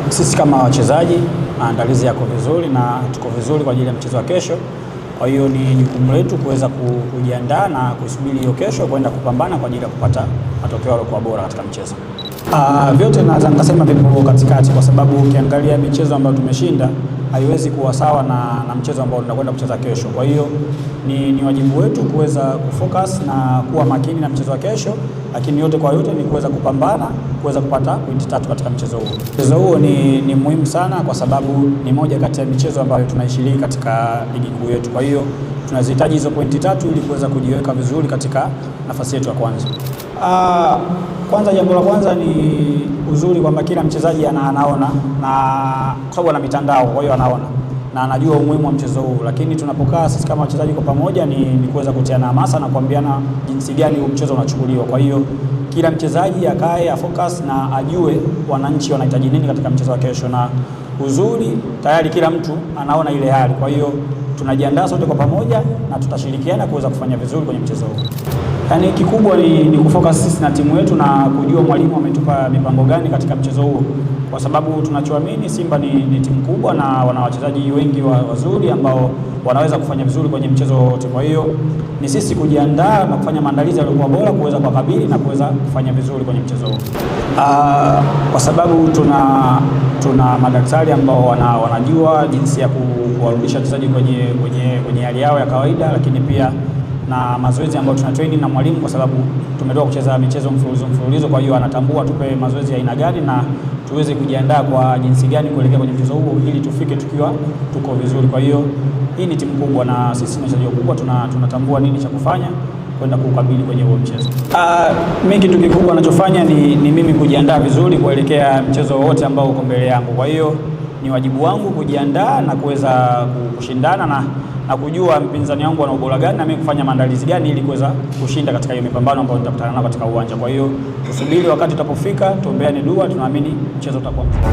Sisi kama wachezaji maandalizi yako vizuri na tuko vizuri kwa ajili ya mchezo wa kesho. Kwa hiyo ni jukumu letu kuweza kujiandaa na kusubiri hiyo kesho kwenda kupambana kwa ajili ya kupata matokeo yaliyokuwa bora katika mchezo. Vyote naweza nikasema vipo katikati, kwa sababu ukiangalia michezo ambayo tumeshinda haiwezi kuwa sawa na mchezo ambao tunakwenda kucheza kesho. Kwa hiyo ni wajibu wetu kuweza kufocus na kuwa makini na mchezo wa kesho, lakini yote kwa yote ni kuweza kupambana kuweza kupata pointi 3 katika mchezo huo. Mchezo huo ni muhimu sana, kwa sababu ni moja kati ya michezo ambayo tunaishiriki katika ligi kuu yetu. Kwa hiyo tunazihitaji hizo pointi 3 ili kuweza kujiweka vizuri katika nafasi yetu ya kwanza. Kwanza, jambo la kwanza ni uzuri kwamba kila mchezaji anaona, na kwa sababu ana mitandao, kwa hiyo anaona na anajua umuhimu wa mchezo huu. Lakini tunapokaa sisi kama wachezaji kwa pamoja ni kuweza kutiana hamasa na kuambiana jinsi gani huu mchezo unachukuliwa. Kwa hiyo kila mchezaji akae afocus na ajue wananchi wanahitaji nini katika mchezo wa kesho, na uzuri tayari kila mtu anaona ile hali. Kwa hiyo tunajiandaa sote kwa pamoja na tutashirikiana kuweza kufanya vizuri kwenye mchezo huu. Yaani kikubwa ni kufocus sisi na timu yetu na kujua mwalimu ametupa mipango gani katika mchezo huo, kwa sababu tunachoamini Simba ni timu kubwa na wana wachezaji wengi wazuri ambao wanaweza kufanya vizuri kwenye mchezo wote. Kwa hiyo ni sisi kujiandaa na kufanya maandalizi yaliyokuwa bora kuweza kuwakabili na kuweza kufanya vizuri kwenye mchezo huo. Kwa sababu tuna madaktari ambao wanajua jinsi ya kuwarudisha wachezaji kwenye hali yao ya kawaida, lakini pia na mazoezi ambayo tuna training na mwalimu, kwa sababu tumetoka kucheza michezo mfululizo. Kwa hiyo anatambua tupe mazoezi ya aina gani na tuweze kujiandaa kwa jinsi gani kuelekea kwenye mchezo huo ili tufike tukiwa tuko vizuri. Kwa hiyo hii ni timu kubwa na sisi ni wachezaji wakubwa, tunatambua nini cha kufanya kwenda kukabili kwenye huo mchezo. Mimi kitu kikubwa ninachofanya ni mimi kujiandaa vizuri kuelekea mchezo wote ambao uko mbele yangu. Kwa hiyo ni wajibu wangu kujiandaa na kuweza kushindana na kujua mpinzani wangu ana ubora gani na mimi kufanya maandalizi gani ili kuweza kushinda katika hiyo mipambano ambayo nitakutana nayo katika uwanja. Kwa hiyo tusubiri wakati utapofika, tuombeane dua, tunaamini mchezo utakuwa mzuri.